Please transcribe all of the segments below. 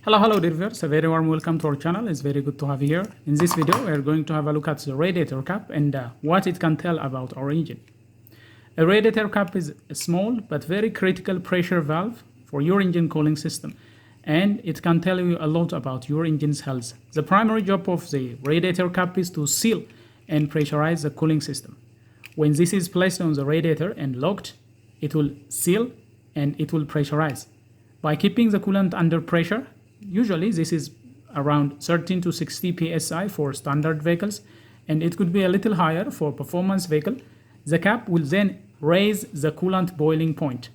Hello dear viewers, a very warm welcome to our channel. It's very good to have you here. In this video, we are going to have a look at the radiator cap and what it can tell about our engine. A radiator cap is a small but very critical pressure valve for your engine cooling system, and it can tell you a lot about your engine's health. The primary job of the radiator cap is to seal and pressurize the cooling system. When this is placed on the radiator and locked, it will seal and it will pressurize. By keeping the coolant under pressure, usually this is around 13 to 60 psi for standard vehicles, and it could be a little higher for performance vehicle. The cap will then raise the coolant boiling point.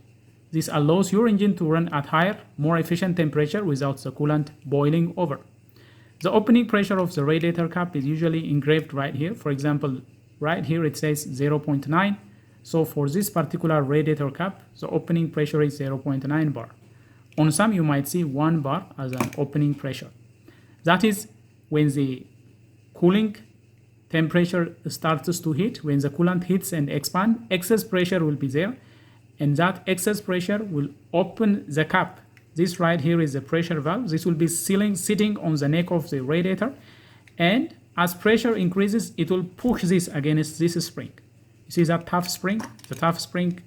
This allows your engine to run at higher, more efficient temperature without the coolant boiling over. The opening pressure of the radiator cap is usually engraved right here. For example, right here it says 0.9. So for this particular radiator cap, the opening pressure is 0.9 bar. On some, you might see 1 bar as an opening pressure. That is when the cooling temperature starts to heat. When the coolant heats and expands, excess pressure will be there, and that excess pressure will open the cap. This right here is a pressure valve. This will be sitting on the neck of the radiator, and as pressure increases, it will push this against this spring. You see that tough spring? The tough spring,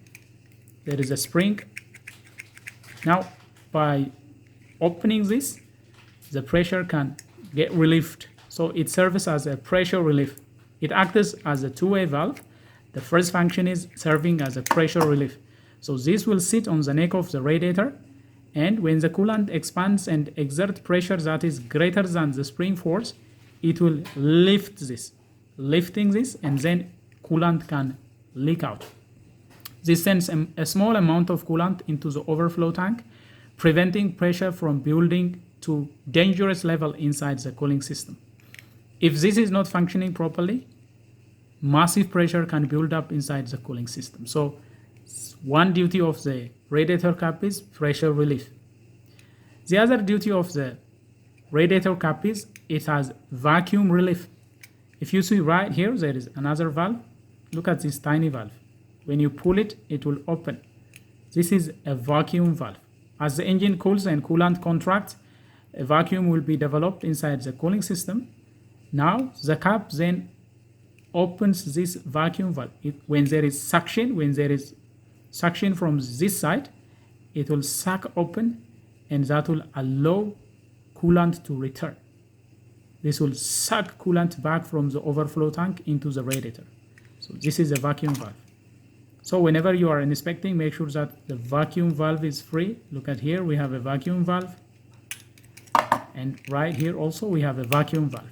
there is a spring. Now, by opening this, the pressure can get relieved. So it serves as a pressure relief. It acts as a two-way valve. The first function is serving as a pressure relief. So this will sit on the neck of the radiator, and when the coolant expands and exerts pressure that is greater than the spring force, it will lift this. Lifting this, and then coolant can leak out. This sends a small amount of coolant into the overflow tank, preventing pressure from building to dangerous level inside the cooling system. If this is not functioning properly, massive pressure can build up inside the cooling system. So one duty of the radiator cap is pressure relief. The other duty of the radiator cap is it has vacuum relief. If you see right here, there is another valve. Look at this tiny valve. When you pull it, it will open. This is a vacuum valve. As the engine cools and coolant contracts, a vacuum will be developed inside the cooling system. Now, the cap then opens this vacuum valve. When there is suction from this side, it will suck open, and that will allow coolant to return. This will suck coolant back from the overflow tank into the radiator. So this is a vacuum valve. So whenever you are inspecting, make sure that the vacuum valve is free. Look at here, we have a vacuum valve. And right here also we have a vacuum valve.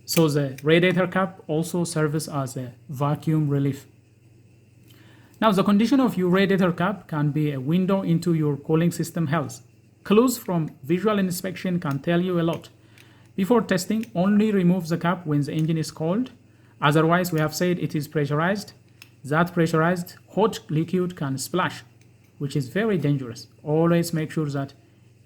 So the radiator cap also serves as a vacuum relief. Now the condition of your radiator cap can be a window into your cooling system health. Clues from visual inspection can tell you a lot. Before testing, only remove the cap when the engine is cold. Otherwise, we have said it is pressurized. That pressurized hot liquid can splash, which is very dangerous. Always make sure that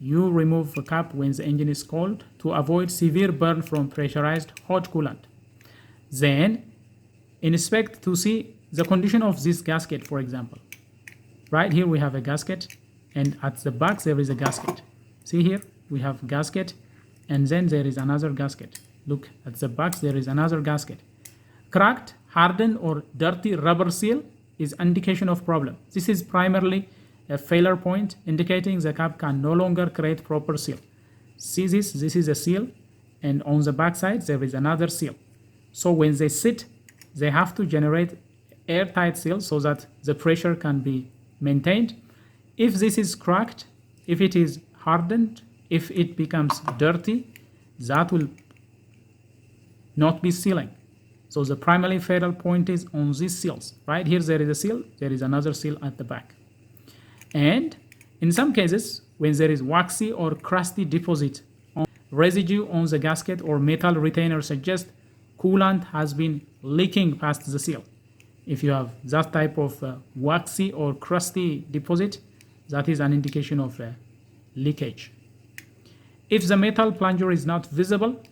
you remove the cap when the engine is cold to avoid severe burn from pressurized hot coolant. Then inspect to see the condition of this gasket, for example. Right here we have a gasket, and at the back there is a gasket. See here, we have gasket, and then there is another gasket. Look, at the back there is another gasket. Cracked, hardened, or dirty rubber seal is indication of problem. This is primarily a failure point indicating the cap can no longer create proper seal. See this is a seal, and on the back side there is another seal. So when they sit, they have to generate airtight seal so that the pressure can be maintained. If this is cracked, if it is hardened, if it becomes dirty, that will not be sealing. So the primary failure point is on these seals. Right here there is a seal, there is another seal at the back. And in some cases, when there is waxy or crusty deposit on residue on the gasket or metal retainer, suggests coolant has been leaking past the seal. If you have that type of waxy or crusty deposit, that is an indication of leakage. If the metal plunger is not visible,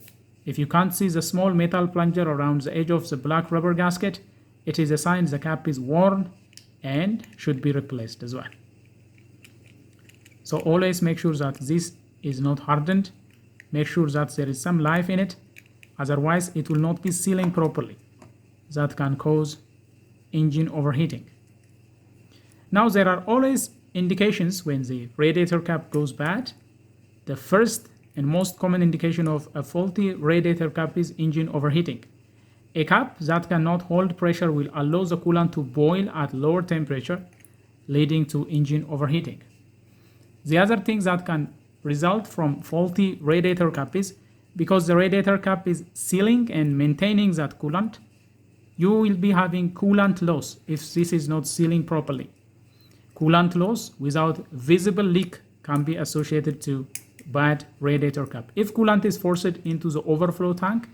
if you can't see the small metal plunger around the edge of the black rubber gasket, it is a sign the cap is worn and should be replaced as well. So always make sure that this is not hardened. Make sure that there is some life in it, otherwise it will not be sealing properly. That can cause engine overheating. Now there are always indications when the radiator cap goes bad. The first and most common indication of a faulty radiator cap is engine overheating. A cap that cannot hold pressure will allow the coolant to boil at lower temperature, leading to engine overheating. The other thing that can result from faulty radiator cap is because the radiator cap is sealing and maintaining that coolant, you will be having coolant loss if this is not sealing properly. Coolant loss without visible leak can be associated to bad radiator cap. If coolant is forced into the overflow tank,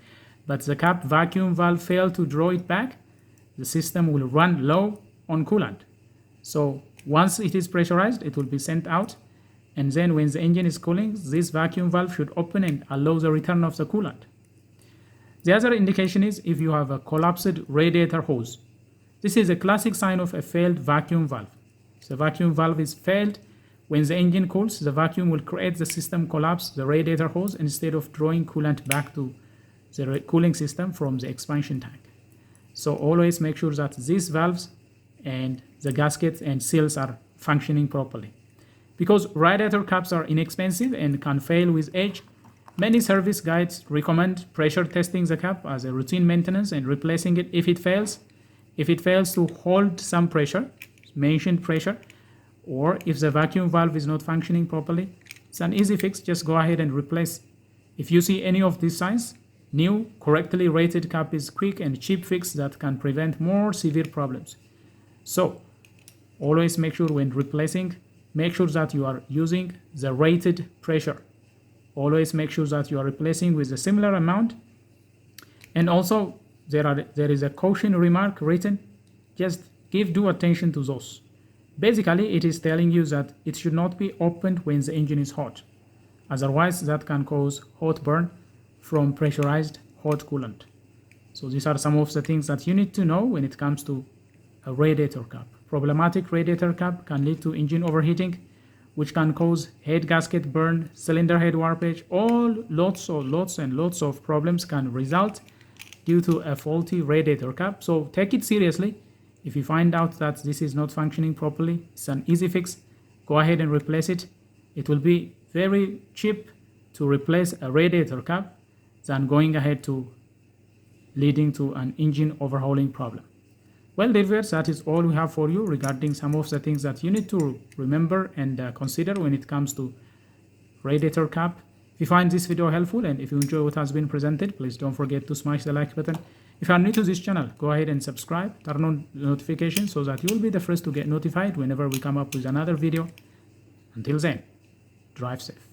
but the cap vacuum valve failed to draw it back, the system will run low on coolant. So once it is pressurized, it will be sent out, and then when the engine is cooling, this vacuum valve should open and allow the return of the coolant. The other indication is if you have a collapsed radiator hose. This is a classic sign of a failed vacuum valve. The vacuum valve is failed. When the engine cools, the vacuum will create the system collapse the radiator hose instead of drawing coolant back to the cooling system from the expansion tank. So always make sure that these valves and the gaskets and seals are functioning properly. Because radiator caps are inexpensive and can fail with age, many service guides recommend pressure testing the cap as a routine maintenance and replacing it if it fails. If it fails to hold some pressure, mentioned pressure, or if the vacuum valve is not functioning properly, it's an easy fix. Just go ahead and replace. If you see any of these signs, new, correctly rated cap is quick and cheap fix that can prevent more severe problems. So always make sure when replacing, make sure that you are using the rated pressure. Always make sure that you are replacing with a similar amount. And also there is a caution remark written. Just give due attention to those. Basically, it is telling you that it should not be opened when the engine is hot. Otherwise, that can cause hot burn from pressurized hot coolant. So these are some of the things that you need to know when it comes to a radiator cap. Problematic radiator cap can lead to engine overheating, which can cause head gasket burn, cylinder head warpage. Lots and lots of problems can result due to a faulty radiator cap. So take it seriously. If you find out that this is not functioning properly, it's an easy fix. Go ahead and replace it. It will be very cheap to replace a radiator cap than going ahead to leading to an engine overhauling problem. Well, dear viewers, that is all we have for you regarding some of the things that you need to remember and consider when it comes to radiator cap. If you find this video helpful and if you enjoy what has been presented, please don't forget to smash the like button. If you are new to this channel, go ahead and subscribe, turn on notifications so that you will be the first to get notified whenever we come up with another video. Until then, drive safe.